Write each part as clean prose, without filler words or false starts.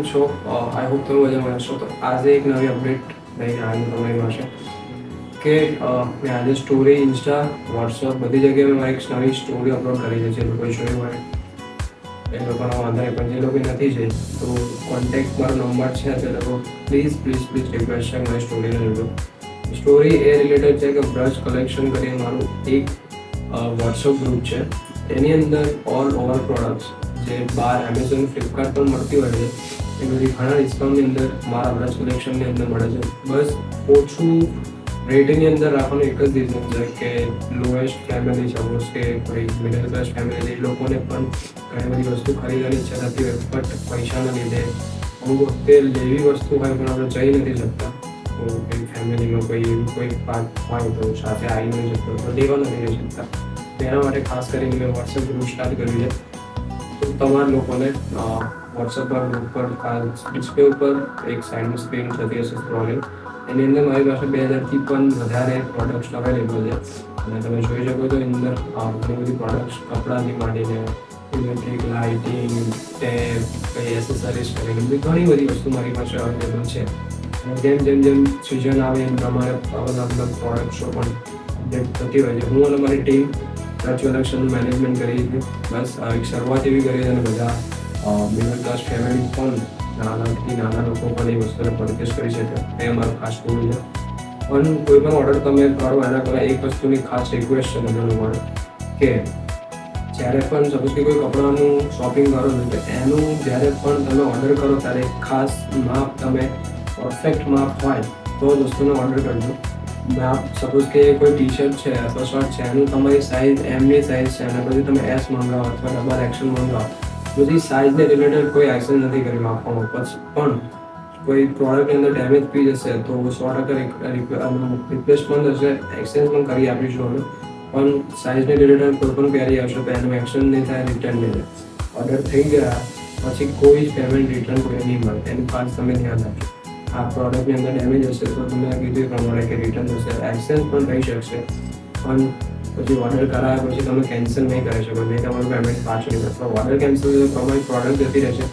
કેમ છો? I hope તમે મજામાં હશો. તો આજે એક નવી અપડેટ લઈને આવ્યો તમારી પાસે કે મેં આજે સ્ટોરી ઇન્સ્ટા, વોટ્સઅપ બધી જગ્યાએ મેં મારી એક નવી સ્ટોરી અપલોડ કરી છે. જે લોકોએ જોઈ હોય એ લોકોનો વાંધો નહીં, પણ જે લોકો નથી જોઈ તો કોન્ટેક્ટ મારો નંબર છે. તે લોકો પ્લીઝ પ્લીઝ પ્લીઝ રિક્વેસ્ટ છે મારી સ્ટોરીને જોજો. સ્ટોરી એ રિલેટેડ છે કે બ્રશ કલેક્શન કરીને મારું એક વોટ્સઅપ ગ્રુપ છે. એની અંદર ઓલ ઓવર પ્રોડક્ટ્સ જે બહાર એમેઝોન, ફ્લિપકાર્ટ પર મળતી હોય છે એ બધી ઘણા ડિસ્કાઉન્ટની અંદર મારા બ્રશ કલેક્શનની અંદર મળે છે. બસ ઓછું રેટની અંદર રાખવાનું એક જ રીઝન છે કે લોએસ્ટ ફેમિલી, સપોઝ કે કોઈ મિડલ ક્લાસ ફેમિલી, એ લોકોને પણ ઘણી બધી વસ્તુ ખરીદવાની ઈચ્છા થતી હોય, બટ પૈસાના લીધે અમુક વખતે લેવી વસ્તુ હોય પણ આપણે જઈ નથી શકતા. તો કોઈ ફેમિલીમાં કોઈ એવું કોઈ પાર્ટ હોય તો સાથે આવી નથી શકતો, તો લેવા નથી જઈ શકતા. તેના માટે ખાસ કરીને મેં વોટ્સએપ ગ્રુપ સ્ટાર્ટ કર્યું છે. તો તમારા લોકોને વોટ્સએપ પર ગ્રુપ પર ડિસ્પ્લે ઉપર એક સાઇડની સ્ક્રીન થતી હશે સ્ક્રોલિંગ, એની અંદર મારી પાસે 2000થી પણ વધારે પ્રોડક્ટ્સ અવેલેબલ છે. અને તમે જોઈ શકો તો એની અંદર ઘણી બધી પ્રોડક્ટ્સ કપડાથી માંડીને ઇલેક્ટ્રિક, લાઇટિંગ, ટેપ, કઈ એસેસરીઝ કરીને ઘણી બધી વસ્તુ મારી પાસે અવેલેબલ છે. અને જેમ જેમ જેમ સિઝન આવે એમ પ્રમાણે અલગ અલગ પ્રોડક્ટ્સો પણ અપડેટ થતી હોય છે. હું અને મારી ટીમ બ્રશ કલેક્શનનું મેનેજમેન્ટ કરીએ છીએ. બસ એક શરૂઆત એવી કરીએ છીએ અને બધા મિડલ ક્લાસ ફેમિલી પણ, નાનાથી નાના લોકો પણ એ વસ્તુને પરચેસ કરી શકે, એ અમારો ખાસ ગોલ છે. પણ કોઈ પણ ઓર્ડર તમે કરો એના પહેલાં એક વસ્તુની ખાસ રિક્વેસ્ટ છે બધા લોકોને કે જ્યારે પણ સપોઝ કે કોઈ કપડાનું શોપિંગ કરો છો તો એનું જ્યારે પણ તમે ઓર્ડર કરો ત્યારે ખાસ માપ, તમે પરફેક્ટ માપ હોય તો જ વસ્તુનો ઓર્ડર કરજો. માપ સપોઝ કે કોઈ ટી શર્ટ છે અથવા શર્ટ છે, એનું તમારી સાઇઝ એમની સાઇઝ છે અને પછી તમે એસ મંગાવો અથવા ડબલ એક્સેલ મંગાવો, બધી સાઇઝને રિલેટેડ કોઈ એક્શન નથી કરી માપવામાં. પછી પણ કોઈ પ્રોડક્ટની અંદર ડેમેજ પી જશે તો 100% રિપ્લેસમેન્ટ હશે, એક્સચેન્જ પણ કરી આપીશું અમે. પણ સાઇઝને રિલેટેડ કોઈ પણ ક્વેરી આવશે તો એનું એક્શન નહીં થાય, રિટર્ન નહીં થાય. ઓર્ડર થઈ ગયા પછી કોઈ જ પેમેન્ટ રિટર્ન કોઈ નહીં મળે, એનું ખાસ તમે ધ્યાન રાખજો. આ પ્રોડક્ટની અંદર ડેમેજ હશે તો તમે કીધું એ પ્રમાણે કે રિટર્ન થશે, એક્સચેન્જ પણ થઈ શકશે. પણ પછી ઓર્ડર કરાયા પછી તમે કેન્સલ નહીં કરી શકો, નહીં તમારું પેમેન્ટ પાછું નહીં થાય. ઓર્ડર કેન્સલ થયો તમારી પ્રોડક્ટ જતી રહેશે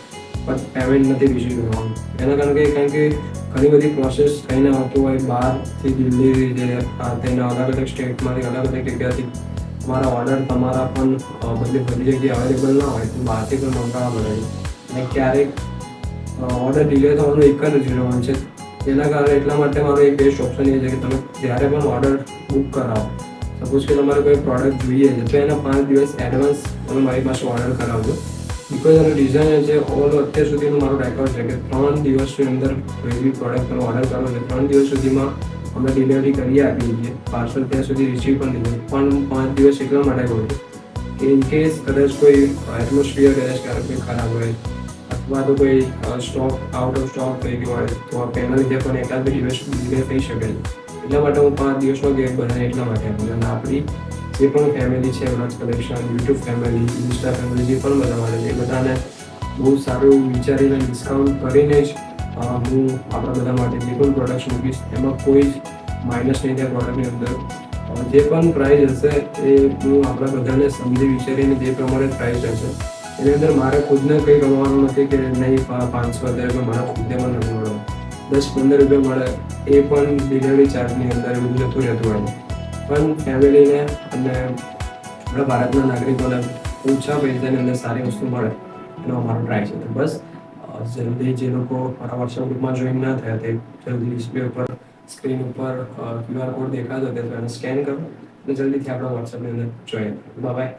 પણ પેમેન્ટ નથી રિસીવ કરવાનું. એના કારણ કે ઘણી બધી પ્રોસેસ થઈને આવતું હોય, બહારથી દિલ્હી, તેના અલગ અલગ સ્ટેટમાંથી, અલગ અલગ જગ્યાથી તમારા ઓર્ડર તમારા પણ બધી જગ્યાએ અવેલેબલ ના હોય તો બહારથી પણ મંગાવવા મળે છે. અને ક્યારેક ઓર્ડર ડિલે થવાનું એક જ રીઝન છે. તેના કારણે એટલા માટે મારો એક બેસ્ટ ઓપ્શન એ છે કે તમે જ્યારે પણ ઓર્ડર બુક કરાવો, સપોઝ કે તમારે કોઈ પ્રોડક્ટ જોઈએ છે તો એના 5 દિવસ એડવાન્સ તમે મારી પાસે ઓર્ડર કરાવજો. બિકોઝ એનું ડિઝાઇન છે, અત્યાર સુધીનું મારું રેકોર્ડ છે કે 3 દિવસની અંદર કોઈ બી પ્રોડક્ટ તમે ઓર્ડર કરો છો 3 દિવસ સુધીમાં અમે ડિલિવરી કરી આપીએ છીએ. પાર્સલ ત્યાં સુધી રિસીવ પણ નહીં થાય. પણ 5 દિવસ એટલા માટે કહું છું કે ઇન કેસ કદાચ કોઈ એટમોસ્ફિયર કદાચ કોઈ ખરાબ હોય અથવા તો કોઈ સ્ટોક આઉટ ઓફ સ્ટોક થઈ ગયો હોય તો તેના લીધે પણ એકાદ બે દિવસ ડિલે થઈ શકે છે. એટલા માટે હું 5 દિવસનો ગેપ બનાવી એટલા માટે આપું. અને આપણી જે પણ ફેમિલી છે, brush collection, YouTube family, Insta family, જે પણ બધા મળે છે એ બધાને બહુ સારું વિચારીને ડિસ્કાઉન્ટ કરીને જ હું આપણા બધા માટે જે પણ પ્રોડક્ટ્સ મૂકીશ એમાં કોઈ જ માઇનસ નહીં થાય પ્રોડક્ટની અંદર. જે પણ પ્રાઇસ હશે એ હું આપણા બધાને સમજી વિચારીને જે પ્રમાણે પ્રાઇસ હશે એની અંદર મારે ખુદને કંઈ કમાવાનું નથી કે નહીં 500 રૂપિયા મારા ખુદને પણ નથી મળવાનું. 10-15 રૂપિયા મળે એ પણ ડિલિવરી ચાર્જની અંદર એ બધું જતું રહેતું હોય. પણ ફેમિલીને અને આપણા ભારતના નાગરિકોને ઓછા પૈસાની અંદર સારી વસ્તુ મળે એનો અમારો ટ્રાય છે. તો બસ જલ્દી જે લોકો મારા વોટ્સએપ ગ્રુપમાં જોઈન ના થયા તે જલ્દી ડિસ્પ્લે ઉપર, સ્ક્રીન ઉપર QR કોડ દેખાતો હતો તો એને સ્કેન કરો અને જલ્દીથી આપણા વોટ્સએપની અંદર જોઈન. Bye bye.